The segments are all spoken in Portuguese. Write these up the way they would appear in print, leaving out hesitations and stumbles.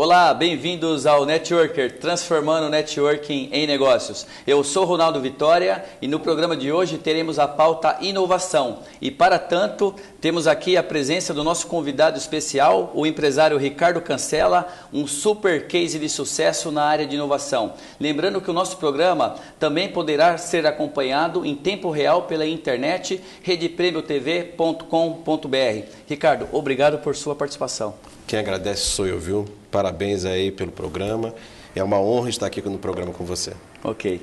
Olá, bem-vindos ao Networker, transformando o networking em negócios. Eu sou Ronaldo Vitória e no programa de hoje teremos a pauta inovação. E para tanto, temos aqui a presença do nosso convidado especial, o empresário Ricardo Cancela, um super case de sucesso na área de inovação. Lembrando que o nosso programa também poderá ser acompanhado em tempo real pela internet, redepremiotv.com.br. Ricardo, obrigado por sua participação. Quem agradece sou eu, viu? Parabéns aí pelo programa. É uma honra estar aqui no programa com você. Ok.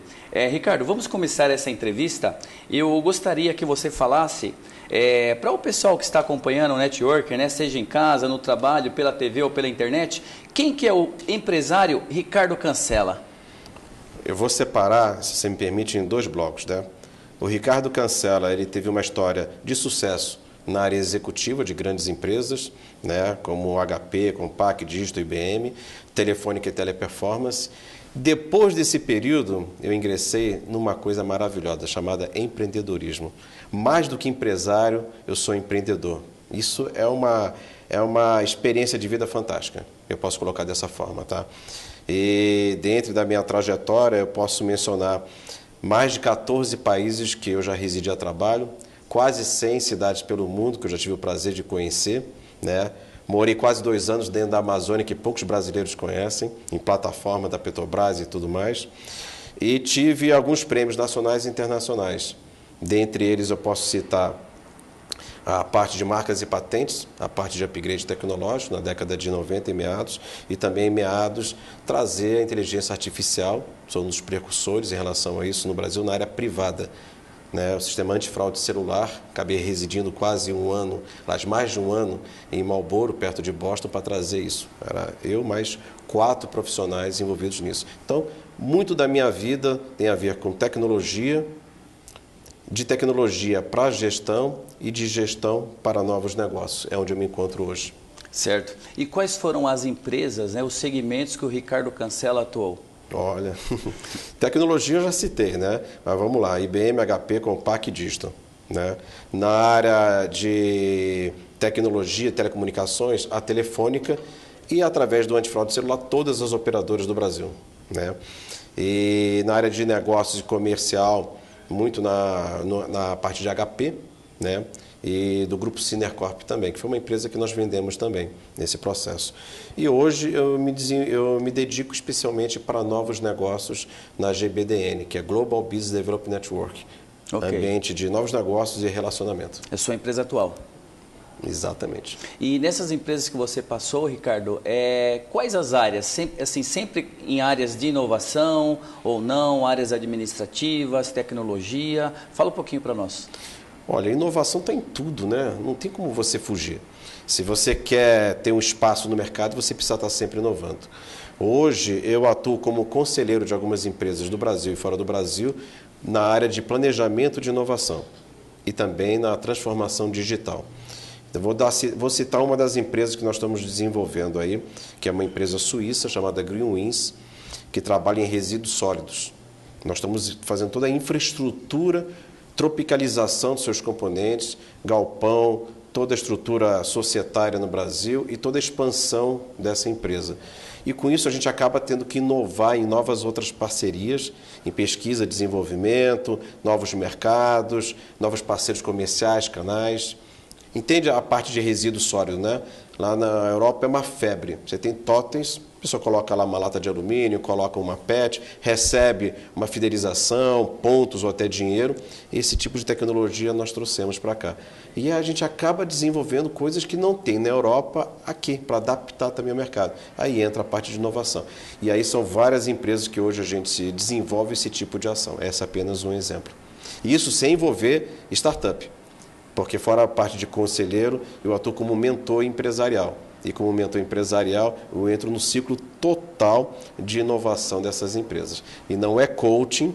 Ricardo, vamos começar essa entrevista. Eu gostaria que você falasse para o pessoal que está acompanhando o Networker, né, seja em casa, no trabalho, pela TV ou pela internet, quem que é o empresário Ricardo Cancela? Eu vou separar, se você me permite, em dois blocos, né? O Ricardo Cancela, ele teve uma história de sucesso na área executiva de grandes empresas, né, como HP, Compaq, Digito, IBM, Telefônica e Teleperformance. Depois desse período, eu ingressei numa coisa maravilhosa chamada empreendedorismo. Mais do que empresário, eu sou empreendedor. Isso é uma experiência de vida fantástica, eu posso colocar dessa forma, tá? E dentro da minha trajetória, eu posso mencionar mais de 14 países que eu já residi a trabalho, quase 100 cidades pelo mundo que eu já tive o prazer de conhecer, né? Morei quase 2 anos dentro da Amazônia, que poucos brasileiros conhecem, em plataforma da Petrobras e tudo mais. E tive alguns prêmios nacionais e internacionais. Dentre eles eu posso citar a parte de marcas e patentes, a parte de upgrade tecnológico na década de 90 e meados, e também em meados trazer a inteligência artificial, sou um dos precursores em relação a isso no Brasil, na área privada. Né, o sistema antifraude celular, acabei residindo quase um ano, mais de um ano em Marlboro, perto de Boston, para trazer isso. Era eu mais 4 profissionais envolvidos nisso. Então, muito da minha vida tem a ver com tecnologia, de tecnologia para gestão e de gestão para novos negócios. É onde eu me encontro hoje. Certo. E quais foram as empresas, né, os segmentos que o Ricardo Cancela atuou? Olha, tecnologia eu já citei, né? Mas vamos lá, IBM, HP, Compaq e Digito, né? Na área de tecnologia, telecomunicações, a Telefônica e através do antifraude celular, todas as operadoras do Brasil, né? E na área de negócios e comercial, muito na parte de HP, né? E do grupo Synercorp também, que foi uma empresa que nós vendemos também nesse processo. E hoje eu me dedico especialmente para novos negócios na GBDN, que é Global Business Development Network, ambiente de novos negócios e relacionamento. É a sua empresa atual? Exatamente. E nessas empresas que você passou, Ricardo, quais as áreas? Sempre em áreas de inovação ou não, áreas administrativas, tecnologia? Fala um pouquinho para nós. Olha, a inovação está em tudo, né? Não tem como você fugir. Se você quer ter um espaço no mercado, você precisa estar sempre inovando. Hoje, eu atuo como conselheiro de algumas empresas do Brasil e fora do Brasil na área de planejamento de inovação e também na transformação digital. Eu vou citar uma das empresas que nós estamos desenvolvendo aí, que é uma empresa suíça chamada GreenWins, que trabalha em resíduos sólidos. Nós estamos fazendo toda a infraestrutura, tropicalização dos seus componentes, galpão, toda a estrutura societária no Brasil e toda a expansão dessa empresa. E com isso a gente acaba tendo que inovar em novas outras parcerias, em pesquisa, desenvolvimento, novos mercados, novos parceiros comerciais, canais. Entende a parte de resíduo sólido, né? Lá na Europa é uma febre. Você tem totens, a pessoa coloca lá uma lata de alumínio, coloca uma PET, recebe uma fidelização, pontos ou até dinheiro. Esse tipo de tecnologia nós trouxemos para cá. E a gente acaba desenvolvendo coisas que não tem na Europa aqui, para adaptar também ao mercado. Aí entra a parte de inovação. E aí são várias empresas que hoje a gente se desenvolve esse tipo de ação. Esse é apenas um exemplo. Isso sem envolver startup. Porque fora a parte de conselheiro, eu atuo como mentor empresarial. E como mentor empresarial, eu entro no ciclo total de inovação dessas empresas. E não é coaching,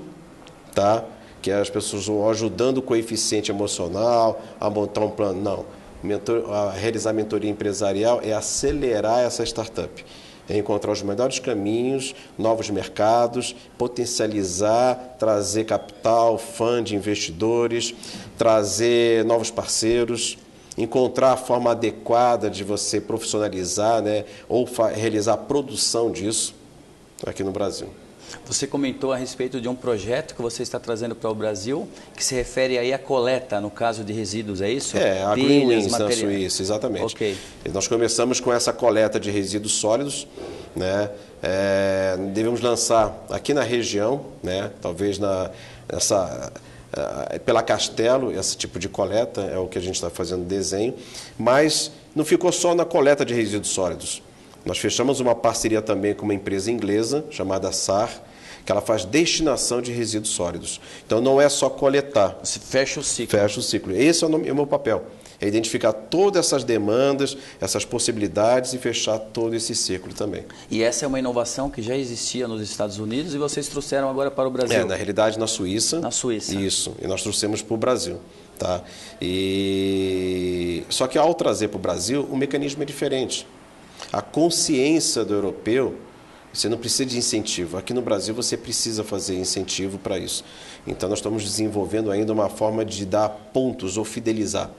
tá? Que as pessoas vão ajudando o coeficiente emocional, a montar um plano. Não. Realizar mentoria empresarial é acelerar essa startup. É encontrar os melhores caminhos, novos mercados, potencializar, trazer capital, fundo, investidores, trazer novos parceiros encontrar a forma adequada de você profissionalizar, né, ou realizar a produção disso aqui no Brasil. Você comentou a respeito de um projeto que você está trazendo para o Brasil, que se refere aí à coleta, no caso de resíduos, é isso? A Green Wins na Suíça, exatamente. Okay. Nós começamos com essa coleta de resíduos sólidos, né? Devemos lançar aqui na região, né? Talvez pela Castelo, esse tipo de coleta é o que a gente está fazendo desenho, mas não ficou só na coleta de resíduos sólidos. Nós fechamos uma parceria também com uma empresa inglesa chamada SAR, que ela faz destinação de resíduos sólidos. Então não é só coletar. Você fecha o ciclo. Fecha o ciclo. Esse é o meu papel. É identificar todas essas demandas, essas possibilidades e fechar todo esse ciclo também. E essa é uma inovação que já existia nos Estados Unidos e vocês trouxeram agora para o Brasil? Na realidade na Suíça. Na Suíça. Isso. E nós trouxemos para o Brasil. Tá? Só que ao trazer para o Brasil, o mecanismo é diferente. A consciência do europeu, você não precisa de incentivo. Aqui no Brasil você precisa fazer incentivo para isso. Então nós estamos desenvolvendo ainda uma forma de dar pontos ou fidelizar.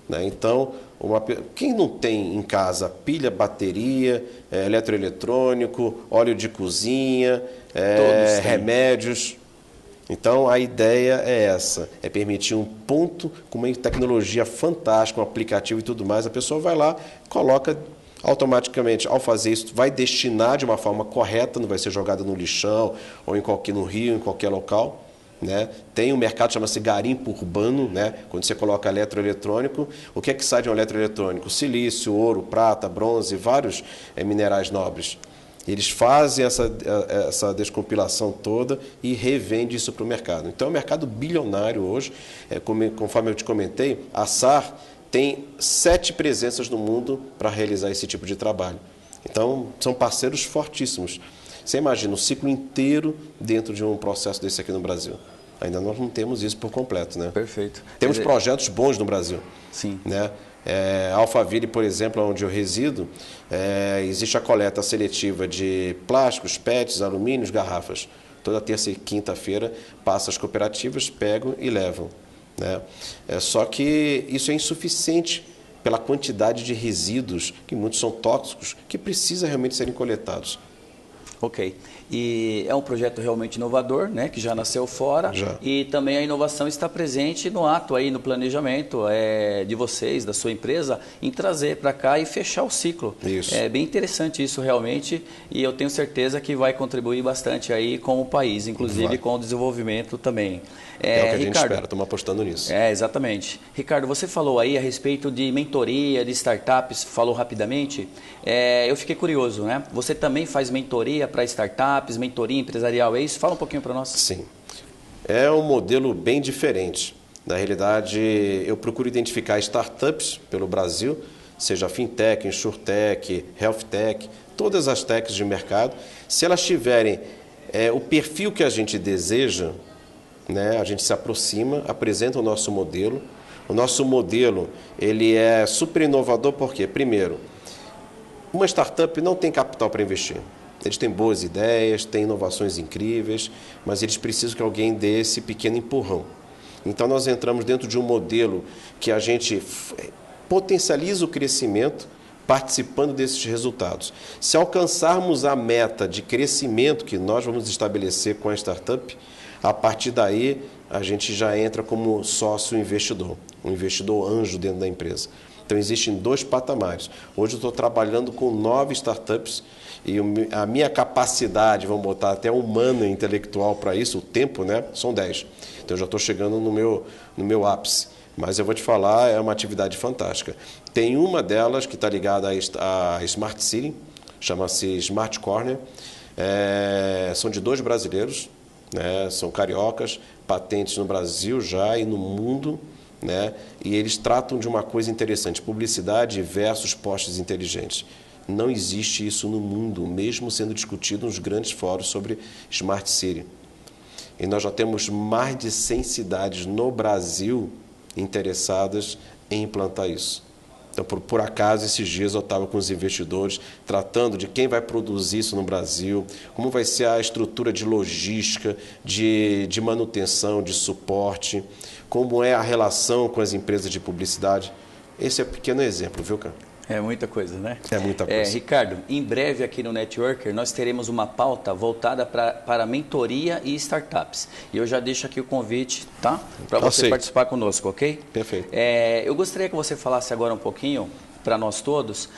Né? Então, quem não tem em casa pilha, bateria, eletroeletrônico, óleo de cozinha, remédios. Então a ideia é essa, é permitir um ponto com uma tecnologia fantástica, um aplicativo e tudo mais. A pessoa vai lá, coloca automaticamente, ao fazer isso, vai destinar de uma forma correta, não vai ser jogada no lixão ou no rio, em qualquer local. Né? Tem um mercado que chama-se garimpo urbano, né? Quando você coloca eletroeletrônico, o que é que sai de um eletroeletrônico? Silício, ouro, prata, bronze, vários minerais nobres. Eles fazem essa descompilação toda e revendem isso para o mercado. Então é um mercado bilionário hoje, conforme eu te comentei, a SAR tem 7 presenças no mundo para realizar esse tipo de trabalho. Então, são parceiros fortíssimos. Você imagina um ciclo inteiro dentro de um processo desse aqui no Brasil. Ainda nós não temos isso por completo, né? Perfeito. Temos projetos bons no Brasil. Sim. Né? Alphaville, por exemplo, onde eu resido, existe a coleta seletiva de plásticos, PETs, alumínios, garrafas. Toda terça e quinta-feira passa as cooperativas, pegam e levam. Né? Só que isso é insuficiente pela quantidade de resíduos, que muitos são tóxicos, que precisa realmente serem coletados. Ok. E é um projeto realmente inovador, né, que já nasceu fora. Já. E também a inovação está presente no ato aí, no planejamento de vocês, da sua empresa, em trazer para cá e fechar o ciclo. Isso. É bem interessante isso realmente e eu tenho certeza que vai contribuir bastante aí com o país, inclusive com o desenvolvimento também. É o que a gente espera, estamos apostando nisso. Exatamente. Ricardo, você falou aí a respeito de mentoria, de startups, falou rapidamente. Eu fiquei curioso, né? Você também faz mentoria para startups, mentoria empresarial, é isso? Fala um pouquinho para nós. Sim. É um modelo bem diferente. Na realidade, eu procuro identificar startups pelo Brasil, seja fintech, insurtech, healthtech, todas as techs de mercado. Se elas tiverem o perfil que a gente deseja, né, a gente se aproxima, apresenta o nosso modelo. O nosso modelo ele é super inovador porque, primeiro, uma startup não tem capital para investir. Eles têm boas ideias, têm inovações incríveis, mas eles precisam que alguém dê esse pequeno empurrão. Então, nós entramos dentro de um modelo que a gente potencializa o crescimento participando desses resultados. Se alcançarmos a meta de crescimento que nós vamos estabelecer com a startup, a partir daí a gente já entra como sócio investidor, um investidor anjo dentro da empresa. Então, existem 2 patamares. Hoje eu estou trabalhando com 9 startups e a minha capacidade, vamos botar até humana e intelectual para isso, o tempo, né, são 10. Então, eu já estou chegando no meu ápice. Mas eu vou te falar, é uma atividade fantástica. Tem uma delas que está ligada à Smart City, chama-se Smart Corner. São de 2 brasileiros, né, são cariocas, patentes no Brasil já e no mundo. Né? E eles tratam de uma coisa interessante, publicidade versus postes inteligentes. Não existe isso no mundo, mesmo sendo discutido nos grandes fóruns sobre Smart City. E nós já temos mais de 100 cidades no Brasil interessadas em implantar isso. Então, por acaso, esses dias eu estava com os investidores tratando de quem vai produzir isso no Brasil, como vai ser a estrutura de logística, de manutenção, de suporte, como é a relação com as empresas de publicidade. Esse é um pequeno exemplo, viu, cara? É muita coisa, né? É muita coisa. Ricardo, em breve aqui no Networker nós teremos uma pauta voltada para mentoria e startups. E eu já deixo aqui o convite, tá? Para você participar conosco, ok? Perfeito. Eu gostaria que você falasse agora um pouquinho, para nós todos,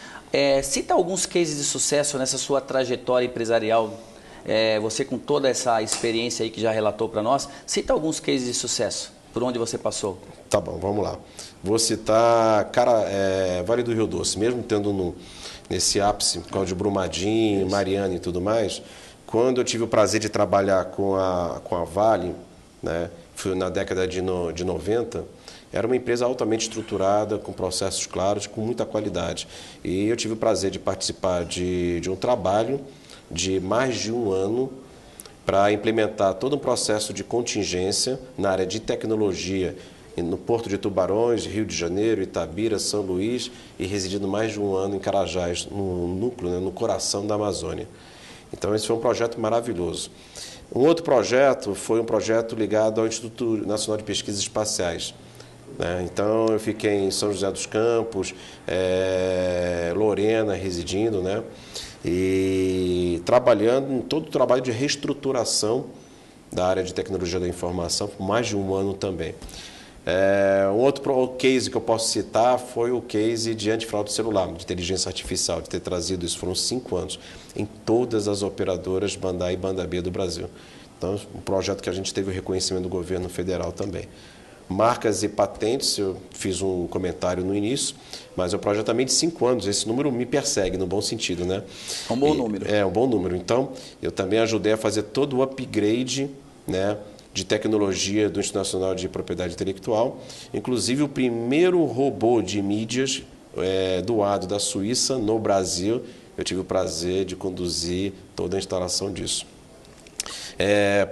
cita alguns cases de sucesso nessa sua trajetória empresarial. Você com toda essa experiência aí que já relatou para nós, cita alguns cases de sucesso, por onde você passou. Tá bom, vamos lá. Vou citar, Vale do Rio Doce, mesmo tendo nesse ápice, Cláudio Brumadinho, Mariana e tudo mais, quando eu tive o prazer de trabalhar com a Vale, né, foi na década de 90, era uma empresa altamente estruturada, com processos claros, com muita qualidade. E eu tive o prazer de participar de um trabalho de mais de um ano para implementar todo um processo de contingência na área de tecnologia no Porto de Tubarões, Rio de Janeiro, Itabira, São Luís e residindo mais de um ano em Carajás, no núcleo, né, no coração da Amazônia. Então esse foi um projeto maravilhoso. Um outro projeto foi um projeto ligado ao Instituto Nacional de Pesquisas Espaciais. Então eu fiquei em São José dos Campos, Lorena residindo, né? E trabalhando em todo o trabalho de reestruturação da área de tecnologia da informação por mais de um ano também. Um outro case que eu posso citar foi o case de antifraude celular, de inteligência artificial, de ter trazido isso, foram 5 anos, em todas as operadoras banda A e banda B do Brasil. Então, um projeto que a gente teve o reconhecimento do governo federal também. Marcas e patentes, eu fiz um comentário no início, mas é um projeto também de 5 anos, esse número me persegue, no bom sentido, né? É um bom número. É um bom número. Então, eu também ajudei a fazer todo o upgrade, né, de tecnologia do Instituto Nacional de Propriedade Intelectual, inclusive o primeiro robô de mídias doado da Suíça no Brasil, eu tive o prazer de conduzir toda a instalação disso.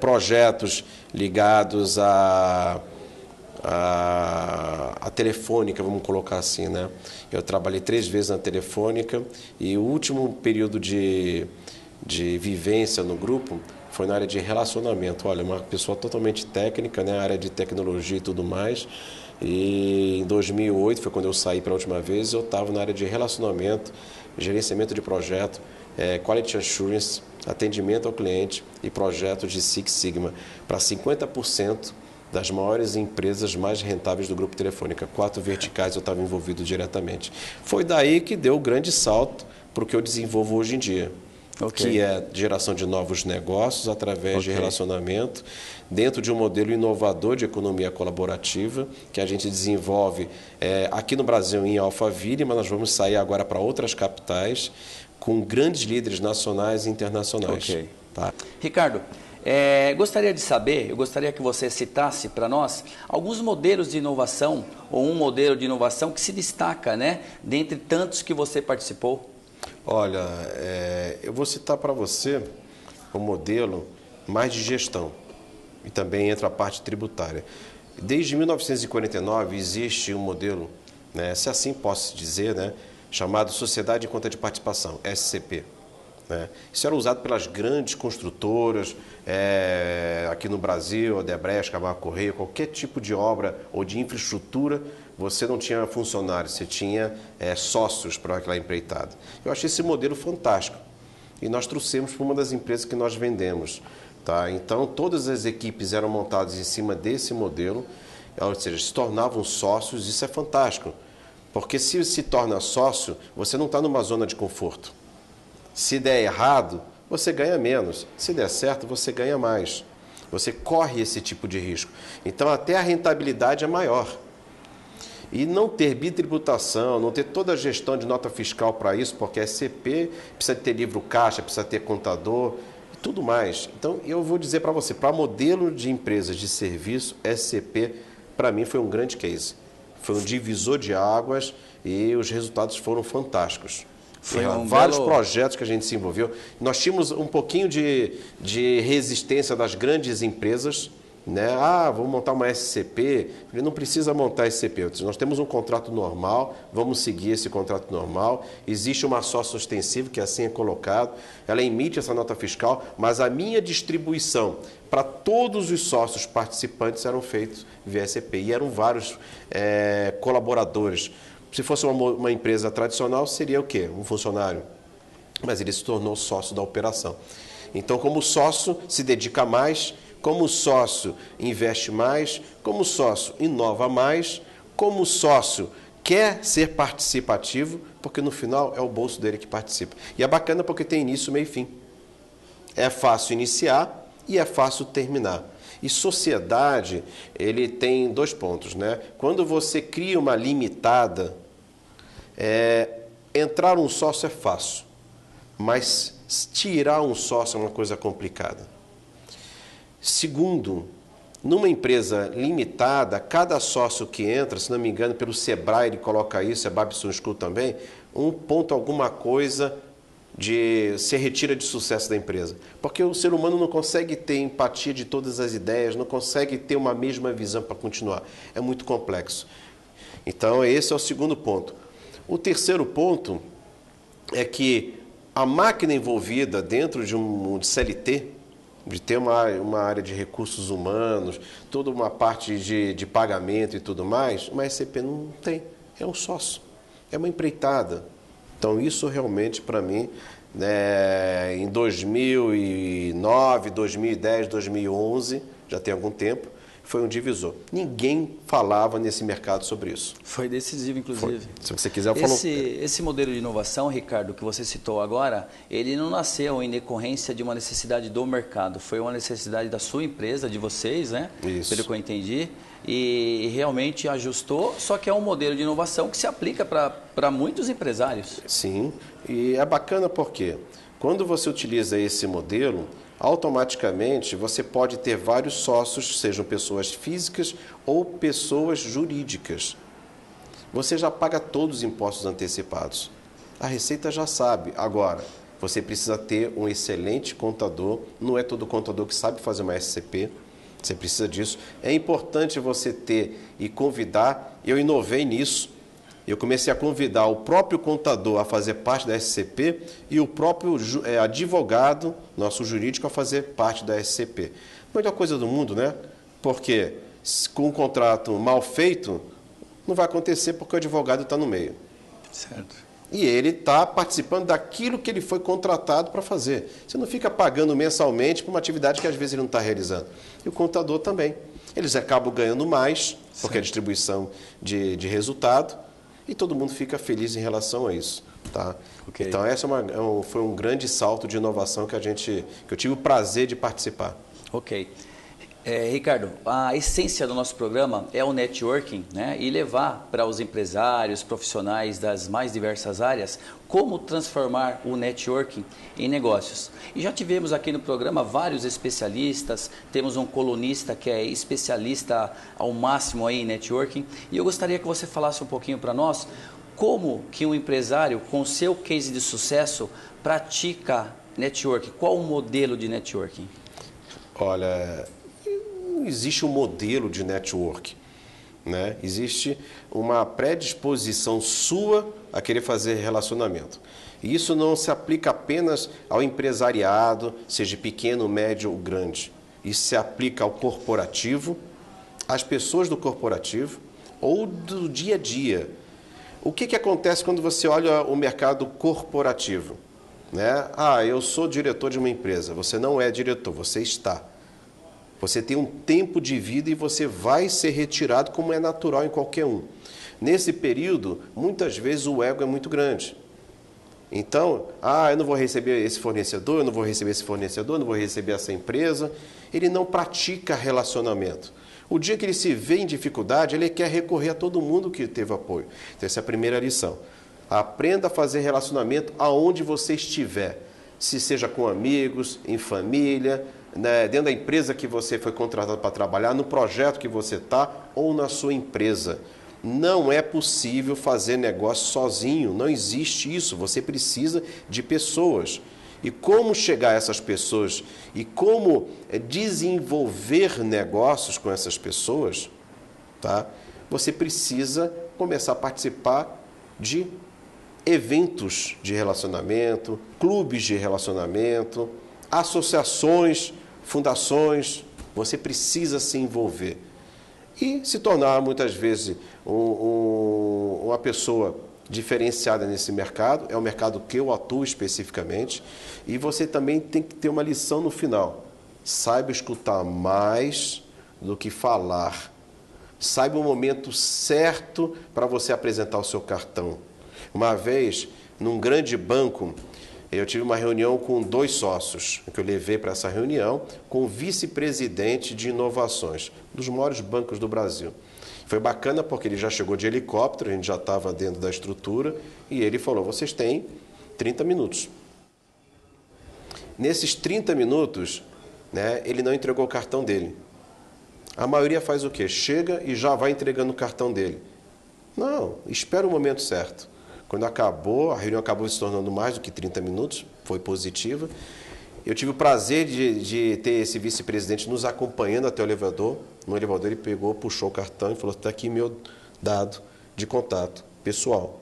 Projetos ligados à Telefônica, vamos colocar assim, né? Eu trabalhei 3 vezes na Telefônica e o último período de vivência no grupo foi na área de relacionamento. Olha, uma pessoa totalmente técnica, né? Área de tecnologia e tudo mais. E em 2008, foi quando eu saí pela última vez, eu estava na área de relacionamento, gerenciamento de projeto, quality assurance, atendimento ao cliente e projetos de Six Sigma para 50% das maiores empresas mais rentáveis do Grupo Telefônica. 4 verticais eu estava envolvido diretamente. Foi daí que deu o grande salto para o que eu desenvolvo hoje em dia. Que é geração de novos negócios através de relacionamento, dentro de um modelo inovador de economia colaborativa, que a gente desenvolve aqui no Brasil em Alphaville, mas nós vamos sair agora para outras capitais, com grandes líderes nacionais e internacionais. Tá? Ricardo, eu gostaria que você citasse para nós alguns modelos de inovação, ou um modelo de inovação que se destaca, né, dentre tantos que você participou. Olha, eu vou citar para você um modelo mais de gestão e também entra a parte tributária. Desde 1949 existe um modelo, né, se assim posso dizer, né, chamado Sociedade em Conta de Participação, SCP. Né? Isso era usado pelas grandes construtoras aqui no Brasil, Odebrecht, Camargo Correia, qualquer tipo de obra ou de infraestrutura. Você não tinha funcionários, você tinha sócios para aquela empreitada. Eu achei esse modelo fantástico e nós trouxemos para uma das empresas que nós vendemos. Tá? Então, todas as equipes eram montadas em cima desse modelo, ou seja, se tornavam sócios. Isso é fantástico, porque se torna sócio, você não está numa zona de conforto. Se der errado, você ganha menos. Se der certo, você ganha mais. Você corre esse tipo de risco. Então, até a rentabilidade é maior. E não ter bitributação, não ter toda a gestão de nota fiscal para isso, porque a SCP precisa ter livro caixa, precisa ter contador e tudo mais. Então, eu vou dizer para você, para modelo de empresas de serviço, SCP, para mim, foi um grande case. Foi um divisor de águas e os resultados foram fantásticos. Vários projetos que a gente se envolveu. Nós tínhamos um pouquinho de resistência das grandes empresas, né? Vamos montar uma SCP. Ele não precisa montar SCP. Nós temos um contrato normal, vamos seguir esse contrato normal. Existe uma sócia ostensiva, que assim é colocado. Ela emite essa nota fiscal, mas a minha distribuição para todos os sócios participantes eram feitos via SCP. E eram vários colaboradores. Se fosse uma empresa tradicional, seria o quê? Um funcionário. Mas ele se tornou sócio da operação. Então, como sócio, se dedica mais, como sócio, investe mais, como sócio, inova mais, como sócio, quer ser participativo, porque no final é o bolso dele que participa. E é bacana porque tem início, meio e fim. É fácil iniciar e é fácil terminar. E sociedade, ele tem 2 pontos, né? Quando você cria uma limitada, entrar um sócio é fácil, mas tirar um sócio é uma coisa complicada. Segundo, numa empresa limitada, cada sócio que entra, se não me engano, pelo Sebrae ele coloca isso, é Babson School também, 1 ponto alguma coisa se retira de sucesso da empresa. Porque o ser humano não consegue ter empatia de todas as ideias, não consegue ter uma mesma visão para continuar. É muito complexo. Então, esse é o segundo ponto. O terceiro ponto é que a máquina envolvida dentro de um CLT, de ter uma área de recursos humanos, toda uma parte de pagamento e tudo mais, uma SCP não tem. É um sócio, é uma empreitada. Então, isso realmente, para mim, né, em 2009, 2010, 2011, já tem algum tempo, foi um divisor. Ninguém falava nesse mercado sobre isso. Foi decisivo, inclusive. Foi. Se você quiser, eu falo... Esse modelo de inovação, Ricardo, que você citou agora, ele não nasceu em decorrência de uma necessidade do mercado. Foi uma necessidade da sua empresa, de vocês, né? Isso. Pelo que eu entendi. E realmente ajustou, só que é um modelo de inovação que se aplica para muitos empresários. Sim, e é bacana porque quando você utiliza esse modelo, automaticamente você pode ter vários sócios, sejam pessoas físicas ou pessoas jurídicas. Você já paga todos os impostos antecipados. A Receita já sabe. Agora, você precisa ter um excelente contador. Não é todo contador que sabe fazer uma SCP. Você precisa disso. É importante você ter e convidar. Eu inovei nisso. Eu comecei a convidar o próprio contador a fazer parte da SCP e o próprio advogado, nosso jurídico, a fazer parte da SCP. Melhor coisa do mundo, né? Porque com um contrato mal feito, não vai acontecer porque o advogado está no meio. Certo. E ele está participando daquilo que ele foi contratado para fazer. Você não fica pagando mensalmente por uma atividade que às vezes ele não está realizando. E o contador também. Eles acabam ganhando mais, porque é distribuição de resultado, e todo mundo fica feliz em relação a isso. Tá? Okay. Então, essa foi um grande salto de inovação que eu tive o prazer de participar. Ok. Ricardo, a essência do nosso programa é o networking, né? E levar para os empresários, profissionais das mais diversas áreas, como transformar o networking em negócios. E já tivemos aqui no programa vários especialistas, temos um colunista que é especialista ao máximo aí em networking, e eu gostaria que você falasse um pouquinho para nós como que um empresário com seu case de sucesso pratica networking, qual o modelo de networking? Olha... não existe um modelo de network, né? Existe uma predisposição sua a querer fazer relacionamento. E isso não se aplica apenas ao empresariado, seja pequeno, médio ou grande. Isso se aplica ao corporativo, às pessoas do corporativo ou do dia a dia. O que acontece quando você olha o mercado corporativo? Né? Eu sou diretor de uma empresa. Você não é diretor, você está. Você tem um tempo de vida e você vai ser retirado como é natural em qualquer um. Nesse período, muitas vezes o ego é muito grande. Então, eu não vou receber esse fornecedor, eu não vou receber esse fornecedor, eu não vou receber essa empresa. Ele não pratica relacionamento. O dia que ele se vê em dificuldade, ele quer recorrer a todo mundo que teve apoio. Então, essa é a primeira lição. Aprenda a fazer relacionamento aonde você estiver. Se seja com amigos, em família, né, dentro da empresa que você foi contratado para trabalhar, no projeto que você está ou na sua empresa. Não é possível fazer negócio sozinho, não existe isso. Você precisa de pessoas. E como chegar a essas pessoas e como desenvolver negócios com essas pessoas, tá? Você precisa começar a participar de eventos de relacionamento, clubes de relacionamento, associações, fundações. Você precisa se envolver. e se tornar, muitas vezes, uma pessoa diferenciada nesse mercado. É o mercado que eu atuo especificamente. E você também tem que ter uma lição no final. Saiba escutar mais do que falar. Saiba o momento certo para você apresentar o seu cartão. Uma vez, num grande banco, eu tive uma reunião com 2 sócios, que eu levei para essa reunião, com o vice-presidente de inovações, dos maiores bancos do Brasil. Foi bacana porque ele já chegou de helicóptero, a gente já estava dentro da estrutura, e ele falou, vocês têm 30 minutos. Nesses 30 minutos, né, ele não entregou o cartão dele. A maioria faz o quê? Chega e já vai entregando o cartão dele. Não, espera o momento certo. Quando acabou, a reunião acabou se tornando mais do que 30 minutos, foi positiva. Eu tive o prazer de ter esse vice-presidente nos acompanhando até o elevador. No elevador ele pegou, puxou o cartão e falou, está aqui meu dado de contato pessoal.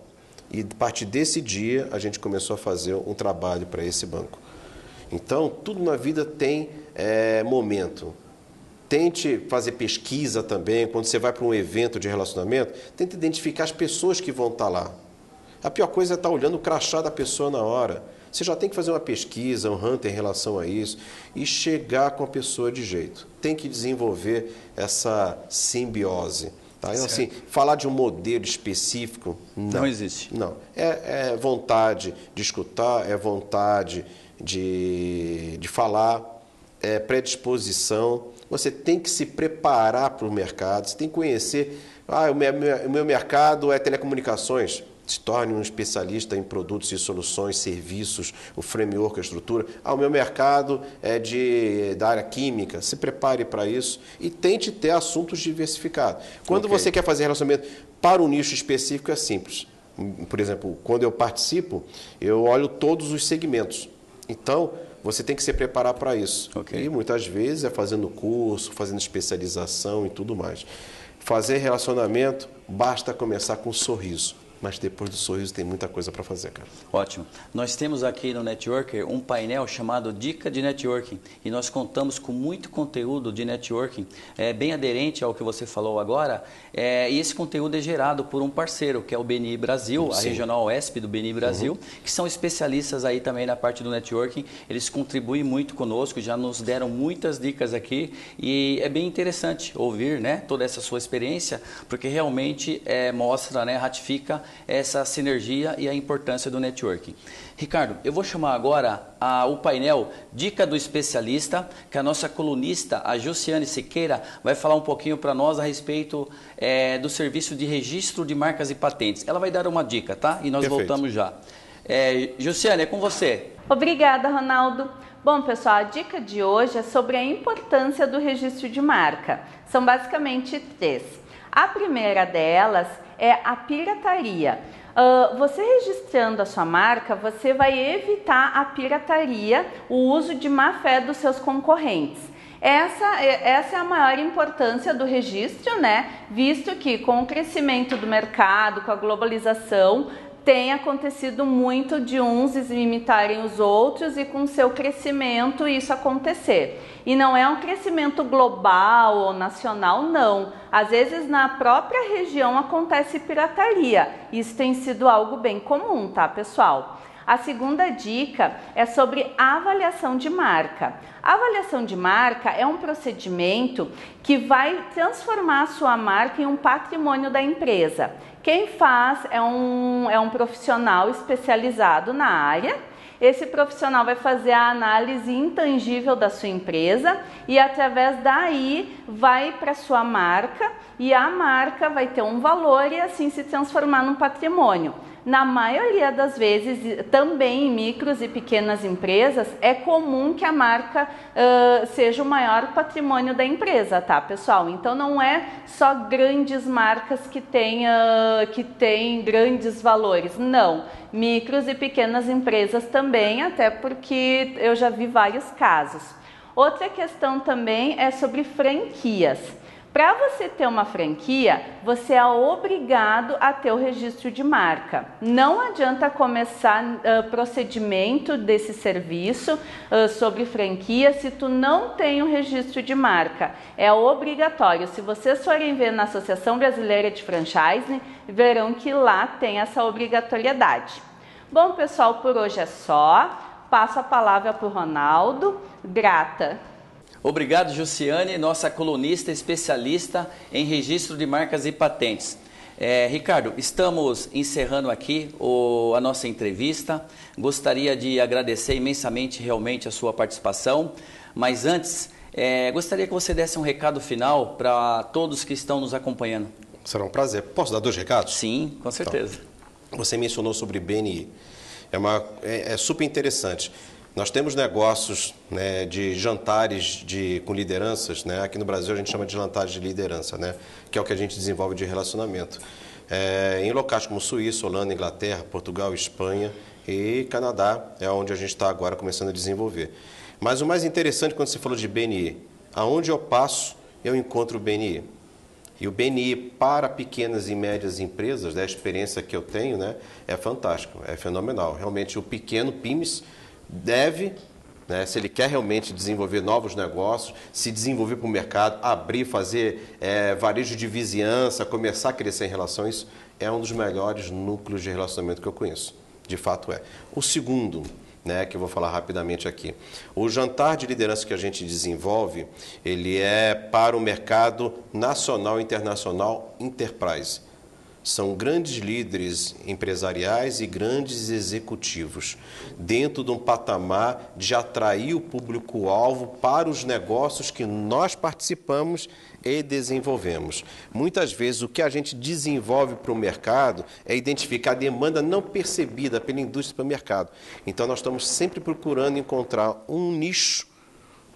E a partir desse dia a gente começou a fazer um trabalho para esse banco. Então, tudo na vida tem momento. Tente fazer pesquisa também. Quando você vai para um evento de relacionamento, tente identificar as pessoas que vão estar lá. A pior coisa é estar olhando o crachá da pessoa na hora. Você já tem que fazer uma pesquisa, um hunter em relação a isso e chegar com a pessoa de jeito. Tem que desenvolver essa simbiose. Tá? Então, assim, falar de um modelo específico, não existe. Não. É vontade de escutar, é vontade de falar, é predisposição. Você tem que se preparar para o mercado, você tem que conhecer. O meu mercado é telecomunicações. Se torne um especialista em produtos e soluções, serviços, o framework, a estrutura. O meu mercado é da área química. Se prepare para isso e tente ter assuntos diversificados. Quando você quer fazer relacionamento para um nicho específico, é simples. Por exemplo, quando eu participo, eu olho todos os segmentos. Então, você tem que se preparar para isso. E muitas vezes é fazendo curso, fazendo especialização e tudo mais. Fazer relacionamento, basta começar com um sorriso. Mas depois do sorriso tem muita coisa para fazer, cara. Ótimo. Nós temos aqui no Networker um painel chamado Dica de Networking e nós contamos com muito conteúdo de networking, bem aderente ao que você falou agora, e esse conteúdo é gerado por um parceiro, que é o BNI Brasil, a Regional ESP do BNI Brasil, que são especialistas aí também na parte do networking. Eles contribuem muito conosco, já nos deram muitas dicas aqui e é bem interessante ouvir, né, toda essa sua experiência, porque realmente mostra, né, ratifica essa sinergia e a importância do networking. Ricardo, eu vou chamar agora o painel Dica do Especialista, que a nossa colunista, a Jussiane Siqueira, vai falar um pouquinho para nós a respeito do serviço de registro de marcas e patentes. Ela vai dar uma dica, tá? E nós voltamos já. Jussiane, é com você. Obrigada, Ronaldo. Bom, pessoal, a dica de hoje é sobre a importância do registro de marca. São basicamente 3. A primeira delas é a pirataria. Você registrando a sua marca, você vai evitar a pirataria, o uso de má fé dos seus concorrentes. Essa é a maior importância do registro, né? Visto que com o crescimento do mercado, com a globalização, tem acontecido muito de uns imitarem os outros e com seu crescimento isso acontecer. E não é um crescimento global ou nacional, não. Às vezes na própria região acontece pirataria. Isso tem sido algo bem comum, tá, pessoal? A segunda dica é sobre a avaliação de marca. A avaliação de marca é um procedimento que vai transformar a sua marca em um patrimônio da empresa. Quem faz é um profissional especializado na área. Esse profissional vai fazer a análise intangível da sua empresa e através daí vai para a sua marca e a marca vai ter um valor e assim se transformar num patrimônio. Na maioria das vezes, também em micros e pequenas empresas, é comum que a marca seja o maior patrimônio da empresa, tá, pessoal? Então não é só grandes marcas que têm grandes valores, não. Micros e pequenas empresas também, até porque eu já vi vários casos. Outra questão também é sobre franquias. Para você ter uma franquia, você é obrigado a ter o registro de marca. Não adianta começar procedimento desse serviço sobre franquia se tu não tem o registro de marca. É obrigatório. Se vocês forem ver na Associação Brasileira de Franchising, verão que lá tem essa obrigatoriedade. Bom, pessoal, por hoje é só. Passo a palavra para o Ronaldo. Grata. Obrigado, Jussiane, nossa colunista especialista em registro de marcas e patentes. Ricardo, estamos encerrando aqui a nossa entrevista. Gostaria de agradecer imensamente realmente a sua participação, mas antes, gostaria que você desse um recado final para todos que estão nos acompanhando. Será um prazer. Posso dar 2 recados? Sim, com certeza. Então, você mencionou sobre BNI. É super interessante. Nós temos negócios, né, de jantares com lideranças, né? Aqui no Brasil a gente chama de jantares de liderança, né? Que é o que a gente desenvolve de relacionamento. Em locais como Suíça, Holanda, Inglaterra, Portugal, Espanha e Canadá, é onde a gente está agora começando a desenvolver. Mas o mais interessante quando você falou de BNI, aonde eu passo, eu encontro o BNI. E o BNI para pequenas e médias empresas, a experiência que eu tenho, né, é fantástico, é fenomenal. Realmente o pequeno PYMEs deve, né, se ele quer realmente desenvolver novos negócios, se desenvolver para o mercado, abrir, fazer varejo de vizinhança, começar a crescer em relação a isso, é um dos melhores núcleos de relacionamento que eu conheço. De fato é. O segundo, né, que eu vou falar rapidamente aqui. O jantar de liderança que a gente desenvolve, ele é para o mercado nacional e internacional enterprise. São grandes líderes empresariais e grandes executivos, dentro de um patamar de atrair o público-alvo para os negócios que nós participamos e desenvolvemos. Muitas vezes o que a gente desenvolve para o mercado é identificar a demanda não percebida pela indústria para o mercado. Então nós estamos sempre procurando encontrar um nicho,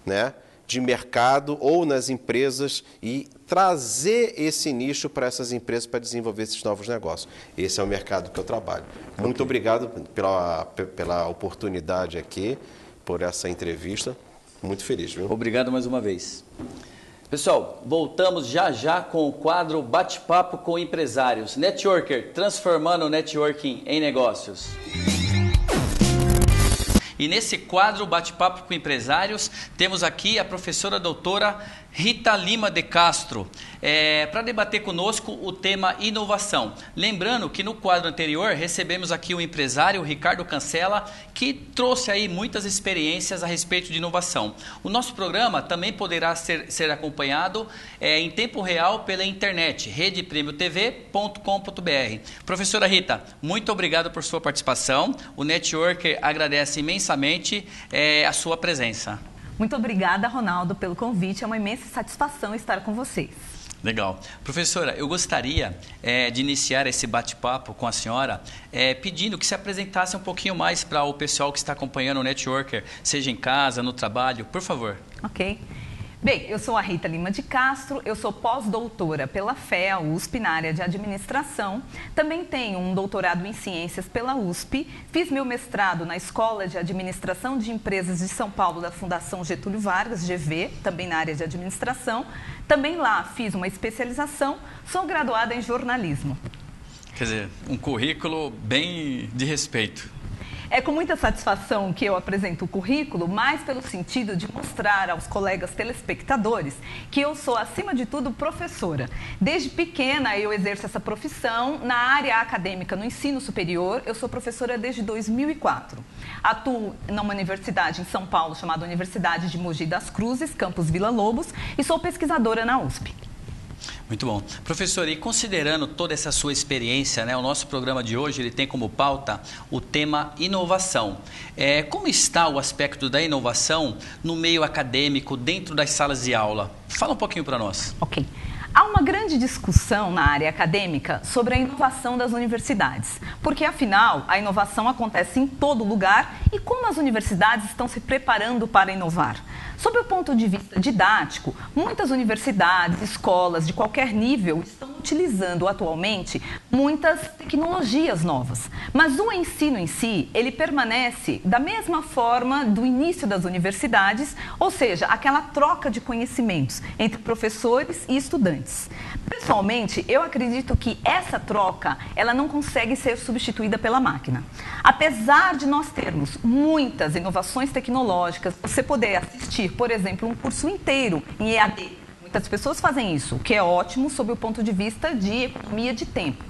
né, de mercado ou nas empresas e trazer esse nicho para essas empresas para desenvolver esses novos negócios. Esse é o mercado que eu trabalho. Muito obrigado pela oportunidade aqui, por essa entrevista. Muito feliz, viu? Obrigado mais uma vez. Pessoal, voltamos já já com o quadro Bate-Papo com Empresários. Networker, transformando o networking em negócios. E nesse quadro Bate-Papo com Empresários, temos aqui a professora doutora Rita Lima de Castro, para debater conosco o tema inovação. Lembrando que no quadro anterior recebemos aqui o empresário Ricardo Cancela, que trouxe aí muitas experiências a respeito de inovação. O nosso programa também poderá ser acompanhado em tempo real pela internet, redepremiotv.com.br. Professora Rita, muito obrigado por sua participação. O Networker agradece imensamente a sua presença. Muito obrigada, Ronaldo, pelo convite. É uma imensa satisfação estar com vocês. Legal. Professora, eu gostaria de iniciar esse bate-papo com a senhora pedindo que se apresentasse um pouquinho mais para o pessoal que está acompanhando o Networker, seja em casa, no trabalho, por favor. Ok. Bem, eu sou a Rita Lima de Castro, eu sou pós-doutora pela FEA USP na área de administração, também tenho um doutorado em ciências pela USP, fiz meu mestrado na Escola de Administração de Empresas de São Paulo da Fundação Getúlio Vargas, GV, também na área de administração, também lá fiz uma especialização, sou graduada em jornalismo. Quer dizer, um currículo bem de respeito. É com muita satisfação que eu apresento o currículo, mas pelo sentido de mostrar aos colegas telespectadores que eu sou, acima de tudo, professora. Desde pequena eu exerço essa profissão na área acadêmica, no ensino superior. Eu sou professora desde 2004. Atuo numa universidade em São Paulo, chamada Universidade de Mogi das Cruzes, campus Vila Lobos, e sou pesquisadora na USP. Muito bom. Professor, e considerando toda essa sua experiência, né, o nosso programa de hoje ele tem como pauta o tema inovação. Como está o aspecto da inovação no meio acadêmico, dentro das salas de aula? Fala um pouquinho para nós. Ok. Há uma grande discussão na área acadêmica sobre a inovação das universidades, porque, afinal, a inovação acontece em todo lugar e como as universidades estão se preparando para inovar. Sob o ponto de vista didático, muitas universidades, escolas de qualquer nível estão utilizando atualmente muitas tecnologias novas, Mas o ensino em si, ele permanece da mesma forma do início das universidades, ou seja, aquela troca de conhecimentos entre professores e estudantes. Pessoalmente, eu acredito que essa troca, ela não consegue ser substituída pela máquina. Apesar de nós termos muitas inovações tecnológicas, você poder assistir, por exemplo, um curso inteiro em EAD. Muitas pessoas fazem isso, o que é ótimo sob o ponto de vista de economia de tempo.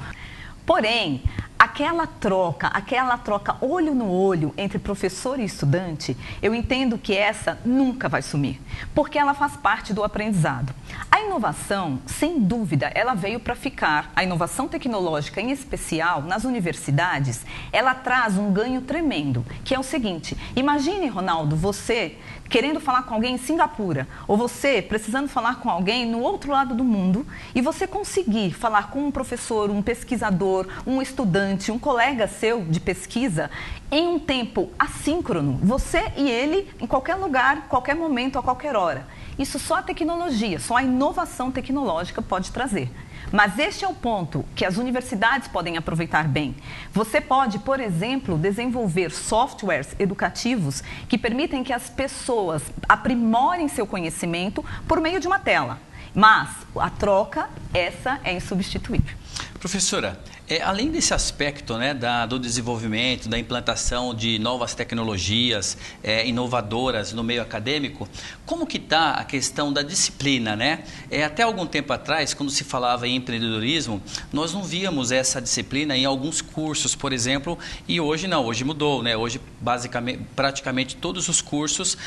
Porém, aquela troca olho no olho entre professor e estudante, eu entendo que essa nunca vai sumir, porque ela faz parte do aprendizado. A inovação, sem dúvida, ela veio para ficar. A inovação tecnológica, em especial, nas universidades, ela traz um ganho tremendo, que é o seguinte: imagine, Ronaldo, você querendo falar com alguém em Singapura, ou você precisando falar com alguém no outro lado do mundo, e você conseguir falar com um professor, um pesquisador, um estudante, um colega seu de pesquisa, em um tempo assíncrono, você e ele, em qualquer lugar, qualquer momento, a qualquer hora. Isso só a tecnologia, só a inovação tecnológica pode trazer. Mas este é o ponto que as universidades podem aproveitar bem. Você pode, por exemplo, desenvolver softwares educativos que permitem que as pessoas aprimorem seu conhecimento por meio de uma tela. Mas a troca, essa é insubstituível. Professora, além desse aspecto, né, do desenvolvimento, da implantação de novas tecnologias inovadoras no meio acadêmico, como que está a questão da disciplina, né? Até algum tempo atrás, quando se falava em empreendedorismo, nós não víamos essa disciplina em alguns cursos, por exemplo, e hoje não, hoje mudou, né? Hoje, basicamente, praticamente todos os cursos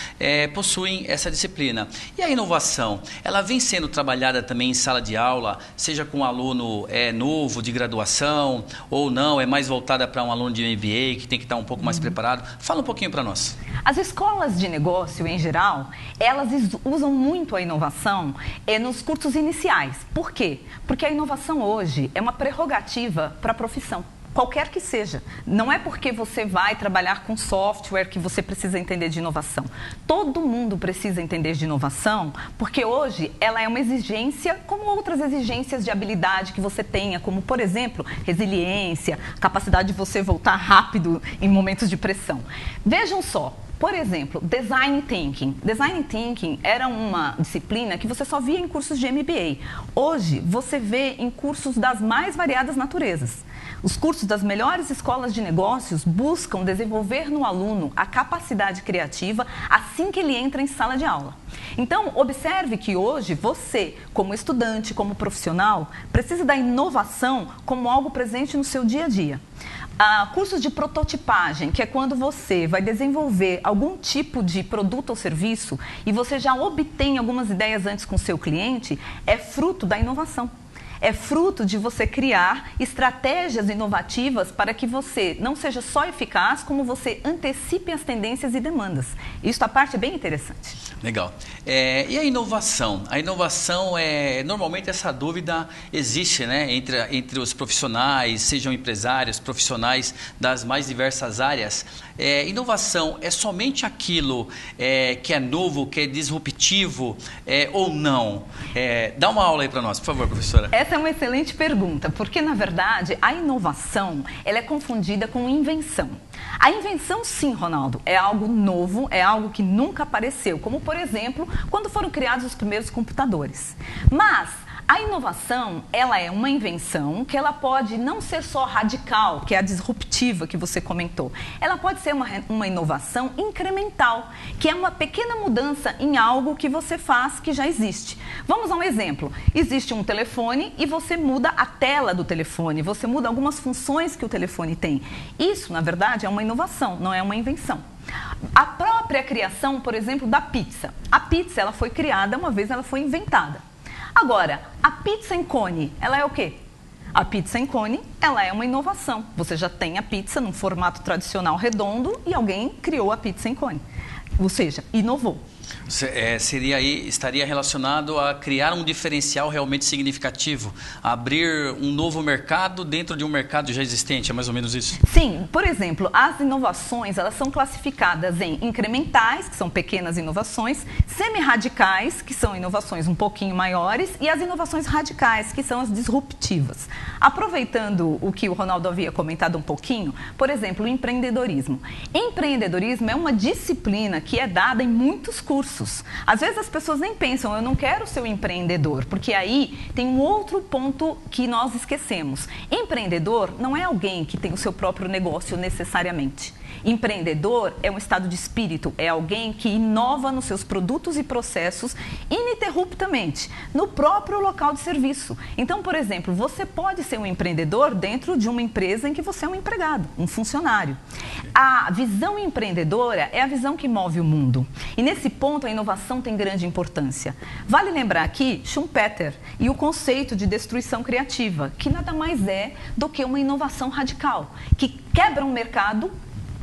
possuem essa disciplina. E a inovação, ela vem sendo trabalhada também em sala de aula, seja com um aluno novo, de graduação, ou não, é mais voltada para um aluno de MBA, que tem que estar um pouco mais preparado? Fala um pouquinho para nós. As escolas de negócio, em geral, elas usam muito a inovação nos cursos iniciais. Por quê? Porque a inovação hoje é uma prerrogativa para a profissão. Qualquer que seja. Não é porque você vai trabalhar com software que você precisa entender de inovação. Todo mundo precisa entender de inovação, porque hoje ela é uma exigência como outras exigências de habilidade que você tenha, como, por exemplo, resiliência, capacidade de você voltar rápido em momentos de pressão. Vejam só. Por exemplo, Design Thinking. Design Thinking era uma disciplina que você só via em cursos de MBA. Hoje, você vê em cursos das mais variadas naturezas. Os cursos das melhores escolas de negócios buscam desenvolver no aluno a capacidade criativa assim que ele entra em sala de aula. Então, observe que hoje você, como estudante, como profissional, precisa da inovação como algo presente no seu dia a dia. Cursos de prototipagem, que é quando você vai desenvolver algum tipo de produto ou serviço e você já obtém algumas ideias antes com o seu cliente, é fruto da inovação. É fruto de você criar estratégias inovativas para que você não seja só eficaz, como você antecipe as tendências e demandas. Isso, a parte é bem interessante. Legal. E a inovação? A inovação, normalmente essa dúvida existe, né, entre os profissionais, sejam empresários, profissionais das mais diversas áreas. Inovação é somente aquilo que é novo, que é disruptivo ou não? Dá uma aula aí para nós, por favor, professora. Essa é uma excelente pergunta, porque, na verdade, a inovação ela é confundida com invenção. A invenção, sim, Ronaldo, é algo novo, é algo que nunca apareceu, como, por exemplo, quando foram criados os primeiros computadores. Mas a inovação, ela é uma invenção que ela pode não ser só radical, que é a disruptiva que você comentou. Ela pode ser uma inovação incremental, que é uma pequena mudança em algo que você faz que já existe. Vamos a um exemplo. Existe um telefone e você muda a tela do telefone, você muda algumas funções que o telefone tem. Isso, na verdade, é uma inovação, não é uma invenção. A própria criação, por exemplo, da pizza. A pizza, ela foi criada uma vez, ela foi inventada. Agora, a pizza em cone, ela é o quê? A pizza em cone, ela é uma inovação. Você já tem a pizza num formato tradicional redondo e alguém criou a pizza em cone. Ou seja, inovou. Estaria relacionado a criar um diferencial realmente significativo, abrir um novo mercado dentro de um mercado já existente, é mais ou menos isso? Sim, por exemplo, as inovações, elas são classificadas em incrementais, que são pequenas inovações, semi-radicais, que são inovações um pouquinho maiores, e as inovações radicais, que são as disruptivas. Aproveitando o que o Ronaldo havia comentado um pouquinho, por exemplo, o empreendedorismo. Empreendedorismo é uma disciplina que é dada em muitos cursos. Às vezes as pessoas nem pensam, eu não quero ser um empreendedor, porque aí tem um outro ponto que nós esquecemos. Empreendedor não é alguém que tem o seu próprio negócio necessariamente. Empreendedor é um estado de espírito, é alguém que inova nos seus produtos e processos ininterruptamente, no próprio local de serviço. Então, por exemplo, você pode ser um empreendedor dentro de uma empresa em que você é um empregado, um funcionário. A visão empreendedora é a visão que move o mundo. E nesse ponto a inovação tem grande importância. Vale lembrar aqui Schumpeter e o conceito de destruição criativa, que nada mais é do que uma inovação radical, que quebra um mercado,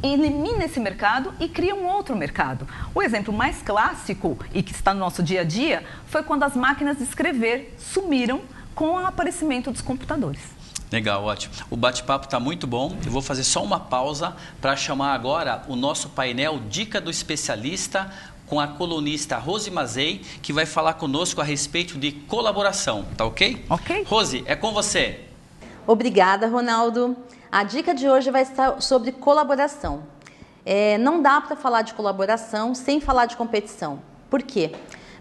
elimina esse mercado e cria um outro mercado. O exemplo mais clássico e que está no nosso dia a dia foi quando as máquinas de escrever sumiram com o aparecimento dos computadores. Legal, ótimo. O bate-papo está muito bom. Eu vou fazer só uma pausa para chamar agora o nosso painel Dica do Especialista com a colunista Rose Mazei, que vai falar conosco a respeito de colaboração. Tá ok? Ok. Rose, é com você. Obrigada, Ronaldo. A dica de hoje vai estar sobre colaboração. Não dá para falar de colaboração sem falar de competição. Por quê?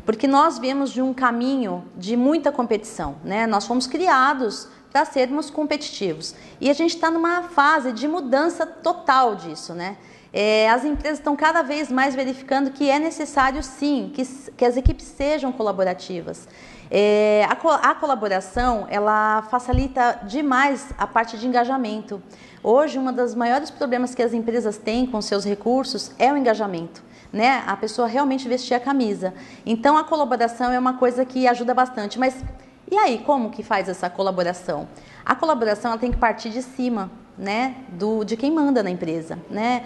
Porque nós viemos de um caminho de muita competição, né? Nós fomos criados para sermos competitivos. E a gente está numa fase de mudança total disso, né? As empresas estão cada vez mais verificando que é necessário, sim, que as equipes sejam colaborativas. A colaboração, ela facilita demais a parte de engajamento. Hoje, um dos maiores problemas que as empresas têm com seus recursos é o engajamento, né? A pessoa realmente vestir a camisa. Então, a colaboração é uma coisa que ajuda bastante. Mas e aí, como que faz essa colaboração? A colaboração ela tem que partir de cima, né? De quem manda na empresa, né?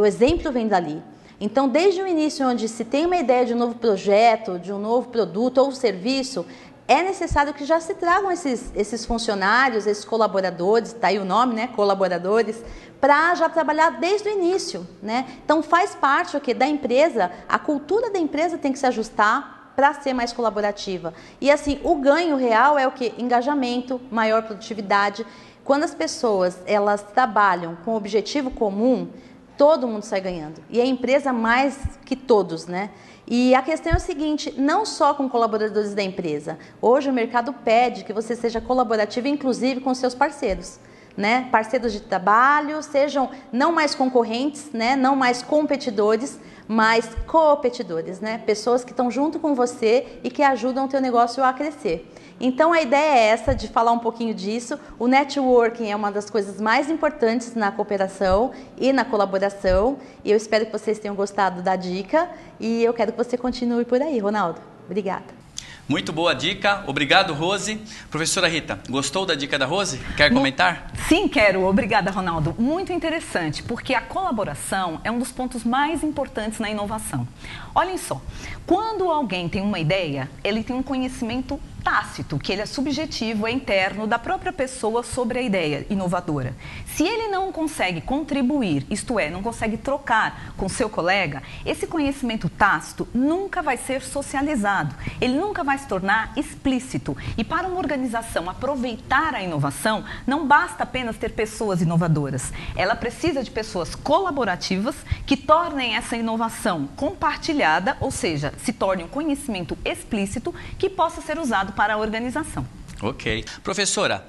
O exemplo vem dali. Então, desde o início, onde se tem uma ideia de um novo projeto, de um novo produto ou serviço, é necessário que já se tragam esses funcionários, esses colaboradores, está aí o nome, né? Colaboradores, para já trabalhar desde o início, né? Então, faz parte da empresa, a cultura da empresa tem que se ajustar para ser mais colaborativa. E assim, o ganho real é o quê? Engajamento, maior produtividade. Quando as pessoas elas trabalham com um objetivo comum, todo mundo sai ganhando. E a empresa mais que todos, né? E a questão é o seguinte, não só com colaboradores da empresa. Hoje o mercado pede que você seja colaborativo, inclusive com seus parceiros, né? Parceiros de trabalho, sejam não mais concorrentes, né? Não mais competidores, mas coopetidores, né? Pessoas que estão junto com você e que ajudam o teu negócio a crescer. Então, a ideia é essa, de falar um pouquinho disso. O networking é uma das coisas mais importantes na cooperação e na colaboração. E eu espero que vocês tenham gostado da dica. E eu quero que você continue por aí, Ronaldo. Obrigada. Muito boa dica. Obrigado, Rose. Professora Rita, gostou da dica da Rose? Quer comentar? Sim, quero. Obrigada, Ronaldo. Muito interessante, porque a colaboração é um dos pontos mais importantes na inovação. Olhem só, quando alguém tem uma ideia, ele tem um conhecimento tácito, que ele é subjetivo, é interno da própria pessoa sobre a ideia inovadora. Se ele não consegue contribuir, isto é, não consegue trocar com seu colega, esse conhecimento tácito nunca vai ser socializado, ele nunca vai se tornar explícito. E para uma organização aproveitar a inovação, não basta apenas ter pessoas inovadoras, ela precisa de pessoas colaborativas que tornem essa inovação compartilhada, ou seja, se torne um conhecimento explícito que possa ser usado para a organização. Ok. Professora,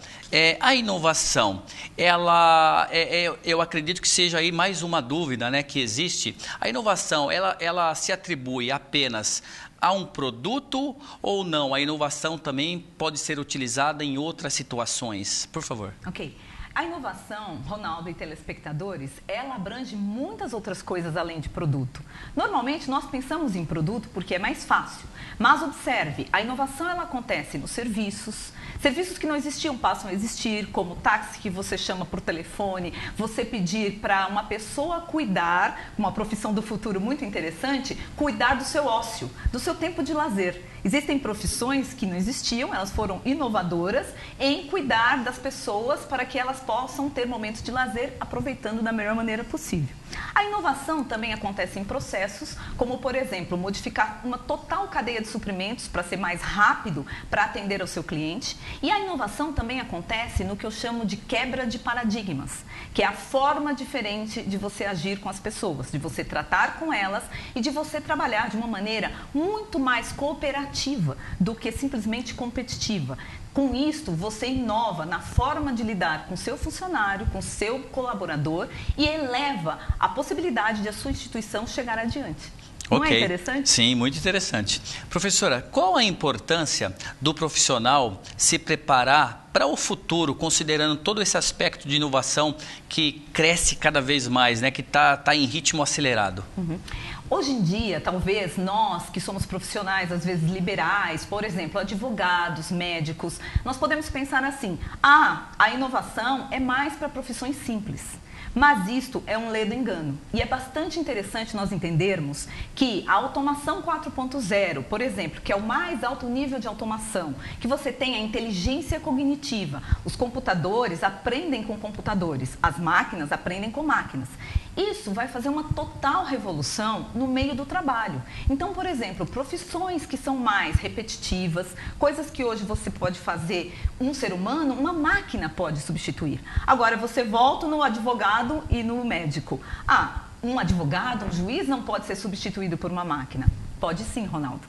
a inovação, eu acredito que seja aí mais uma dúvida, né, que existe. A inovação, ela se atribui apenas a um produto ou não? A inovação também pode ser utilizada em outras situações? Por favor. Ok. A inovação, Ronaldo e telespectadores, ela abrange muitas outras coisas além de produto. Normalmente nós pensamos em produto porque é mais fácil, mas observe, a inovação ela acontece nos serviços, Serviços que não existiam passam a existir, como táxi que você chama por telefone, você pedir para uma pessoa cuidar, uma profissão do futuro muito interessante, cuidar do seu ócio, do seu tempo de lazer. Existem profissões que não existiam, elas foram inovadoras em cuidar das pessoas para que elas possam ter momentos de lazer aproveitando da melhor maneira possível. A inovação também acontece em processos, como, por exemplo, modificar uma total cadeia de suprimentos para ser mais rápido para atender ao seu cliente. E a inovação também acontece no que eu chamo de quebra de paradigmas, que é a forma diferente de você agir com as pessoas, de você tratar com elas e de você trabalhar de uma maneira muito mais cooperativa do que simplesmente competitiva. Com isto, você inova na forma de lidar com seu funcionário, com seu colaborador e eleva a possibilidade de a sua instituição chegar adiante. Não é interessante? Sim, muito interessante. Professora, qual a importância do profissional se preparar para o futuro, considerando todo esse aspecto de inovação que cresce cada vez mais, né, que está em ritmo acelerado? Hoje em dia, talvez nós que somos profissionais, às vezes liberais, por exemplo, advogados, médicos, nós podemos pensar assim: a inovação é mais para profissões simples. Mas isto é um ledo engano. E é bastante interessante nós entendermos que a automação 4.0, por exemplo, que é o mais alto nível de automação, que você tem a inteligência cognitiva. Os computadores aprendem com computadores, as máquinas aprendem com máquinas. Isso vai fazer uma total revolução no meio do trabalho. Então, por exemplo, profissões que são mais repetitivas, coisas que hoje você pode fazer um ser humano, uma máquina pode substituir. Agora, você volta no advogado e no médico. Um advogado, um juiz não pode ser substituído por uma máquina. Pode sim, Ronaldo.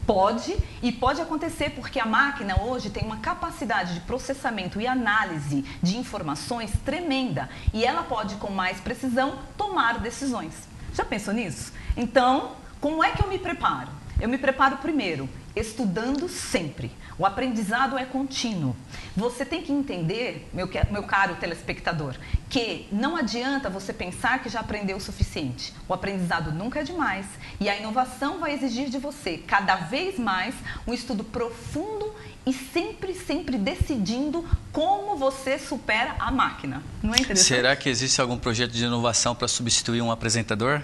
Pode, e pode acontecer porque a máquina hoje tem uma capacidade de processamento e análise de informações tremenda e ela pode, com mais precisão, tomar decisões. Já pensou nisso? Então, como é que eu me preparo? Eu me preparo primeiro estudando sempre. O aprendizado é contínuo. Você tem que entender, meu caro telespectador, que não adianta você pensar que já aprendeu o suficiente. O aprendizado nunca é demais e a inovação vai exigir de você cada vez mais um estudo profundo e sempre decidindo como você supera a máquina. Não é interessante? Será que existe algum projeto de inovação para substituir um apresentador?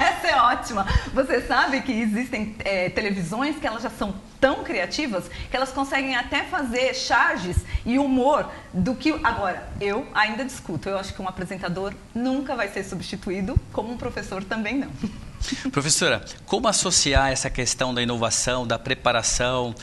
Essa é ótima. Você sabe que existem televisões que elas já são tão criativas que elas conseguem até fazer charges e humor do que... Agora, eu ainda discuto. Eu acho que um apresentador nunca vai ser substituído, como um professor também não. Professora, como associar essa questão da inovação, da preparação,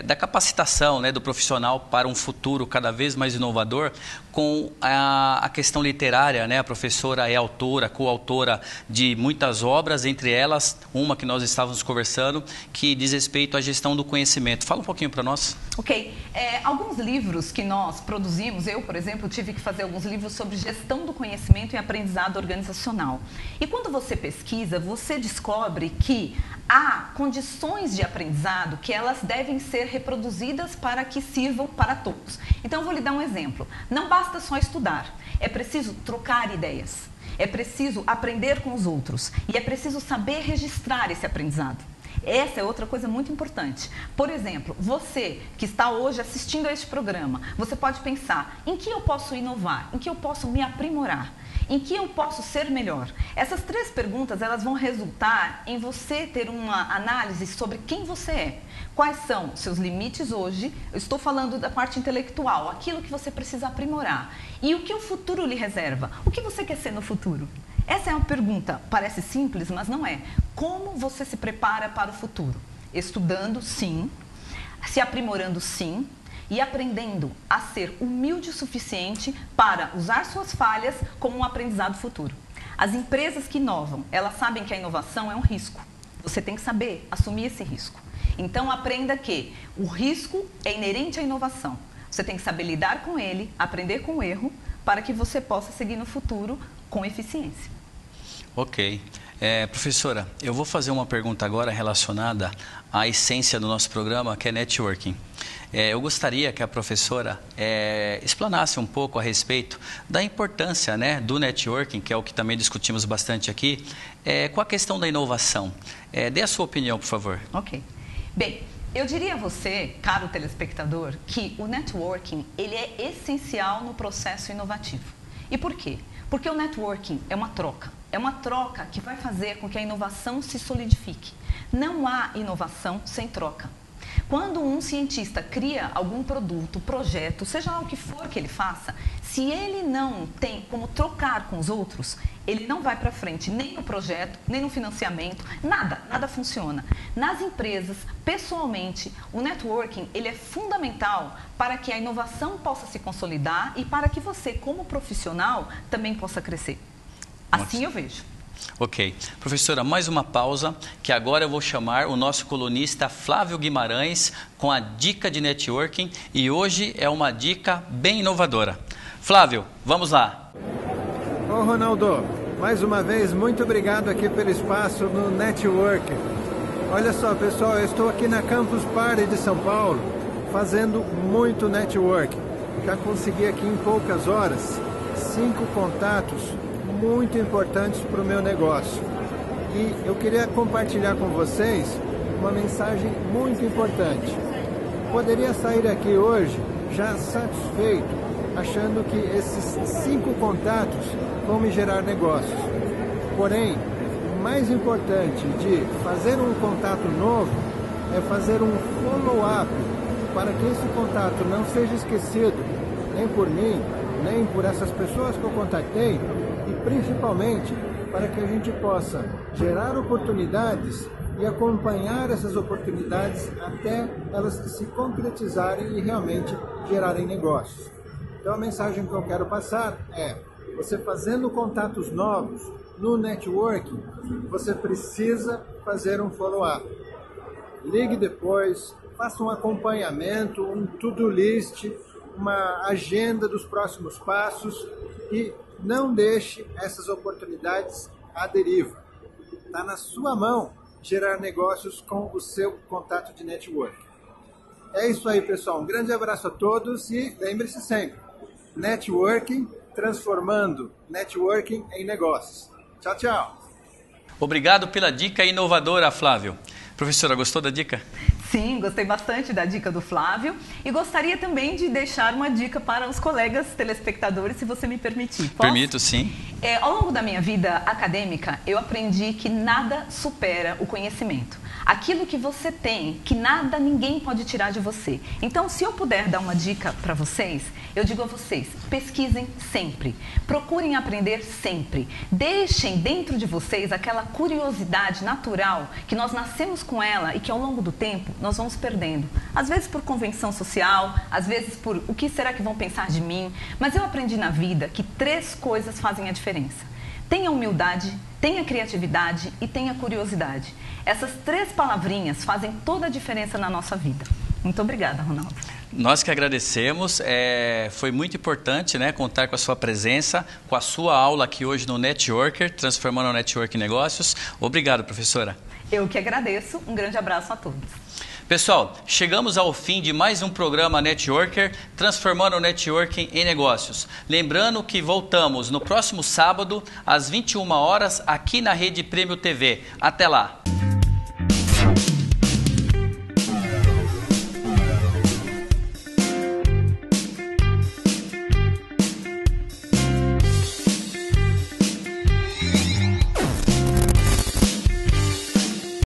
da capacitação, né, do profissional para um futuro cada vez mais inovador com a questão literária, né? A professora é autora, coautora de muitas obras, entre elas uma que nós estávamos conversando, que diz respeito à gestão do conhecimento. Fala um pouquinho para nós. Ok. Alguns livros que nós produzimos, eu, por exemplo, tive que fazer alguns livros sobre gestão do conhecimento e aprendizado organizacional. E quando você pesquisa, você descobre que há condições de aprendizado que elas devem ser reproduzidas para que sirvam para todos. Então, eu vou lhe dar um exemplo. Não basta só estudar, é preciso trocar ideias, é preciso aprender com os outros e é preciso saber registrar esse aprendizado. Essa é outra coisa muito importante. Por exemplo, você que está hoje assistindo a este programa, você pode pensar: em que eu posso inovar? Em que eu posso me aprimorar? Em que eu posso ser melhor? Essas 3 perguntas, elas vão resultar em você ter uma análise sobre quem você é. Quais são seus limites hoje? Eu estou falando da parte intelectual, aquilo que você precisa aprimorar. E o que o futuro lhe reserva? O que você quer ser no futuro? Essa é uma pergunta, parece simples, mas não é. Como você se prepara para o futuro? Estudando, sim. Se aprimorando, sim. E aprendendo a ser humilde o suficiente para usar suas falhas como um aprendizado futuro. As empresas que inovam, elas sabem que a inovação é um risco. Você tem que saber assumir esse risco. Então, aprenda que o risco é inerente à inovação. Você tem que saber lidar com ele, aprender com o erro, para que você possa seguir no futuro com eficiência. Ok. Professora, eu vou fazer uma pergunta agora relacionada à essência do nosso programa, que é networking. Eu gostaria que a professora explanasse um pouco a respeito da importância, né, do networking, que é o que também discutimos bastante aqui, com a questão da inovação. Dê a sua opinião, por favor. Ok. Bem, Eu diria a você, caro telespectador, que o networking ele é essencial no processo inovativo. E por quê? Porque o networking é uma troca que vai fazer com que a inovação se solidifique. Não há inovação sem troca. Quando um cientista cria algum produto, projeto, seja lá o que for que ele faça, se ele não tem como trocar com os outros, ele não vai para frente, nem no projeto, nem no financiamento, nada funciona. Nas empresas, pessoalmente, o networking ele é fundamental para que a inovação possa se consolidar e para que você, como profissional, também possa crescer. Assim eu vejo. Ok. Professora, mais uma pausa, que agora eu vou chamar o nosso colunista Flávio Guimarães com a dica de networking e hoje é uma dica bem inovadora. Flávio, vamos lá. Ô Ronaldo, mais uma vez, muito obrigado aqui pelo espaço no networking. Olha só, pessoal, eu estou aqui na Campus Party de São Paulo fazendo muito networking. Já consegui aqui em poucas horas 5 contatos muito importantes para o meu negócio. E eu queria compartilhar com vocês uma mensagem muito importante. Poderia sair daqui hoje já satisfeito, achando que esses 5 contatos vão me gerar negócios. Porém, o mais importante de fazer um contato novo é fazer um follow-up para que esse contato não seja esquecido, nem por mim, nem por essas pessoas que eu contatei, e principalmente para que a gente possa gerar oportunidades e acompanhar essas oportunidades até elas se concretizarem e realmente gerarem negócios. Então a mensagem que eu quero passar é: você fazendo contatos novos no networking, você precisa fazer um follow-up. Ligue depois, faça um acompanhamento, um to-do list, uma agenda dos próximos passos e não deixe essas oportunidades à deriva. Está na sua mão gerar negócios com o seu contato de network. É isso aí, pessoal. Um grande abraço a todos e lembre-se sempre, networking transformando networking em negócios. Tchau, tchau. Obrigado pela dica inovadora, Flávio. Professora, gostou da dica? Sim, gostei bastante da dica do Flávio e gostaria também de deixar uma dica para os colegas telespectadores, se você me permitir. Posso? Permito, sim. Ao longo da minha vida acadêmica, eu aprendi que nada supera o conhecimento. Aquilo que você tem, que nada, ninguém pode tirar de você. Então, se eu puder dar uma dica para vocês, eu digo a vocês, pesquisem sempre, procurem aprender sempre. Deixem dentro de vocês aquela curiosidade natural que nós nascemos com ela e que ao longo do tempo nós vamos perdendo. Às vezes por convenção social, às vezes por o que será que vão pensar de mim. Mas eu aprendi na vida que 3 coisas fazem a diferença. Tenha humildade, tenha criatividade e tenha curiosidade. Essas 3 palavrinhas fazem toda a diferença na nossa vida. Muito obrigada, Ronaldo. Nós que agradecemos, foi muito importante, né, contar com a sua presença, com a sua aula aqui hoje no Networker, transformando o Network em negócios. Obrigado, professora. Eu que agradeço, um grande abraço a todos. Pessoal, chegamos ao fim de mais um programa Networker, transformando o networking em negócios. Lembrando que voltamos no próximo sábado, às 21 horas, aqui na Rede Prêmio TV. Até lá!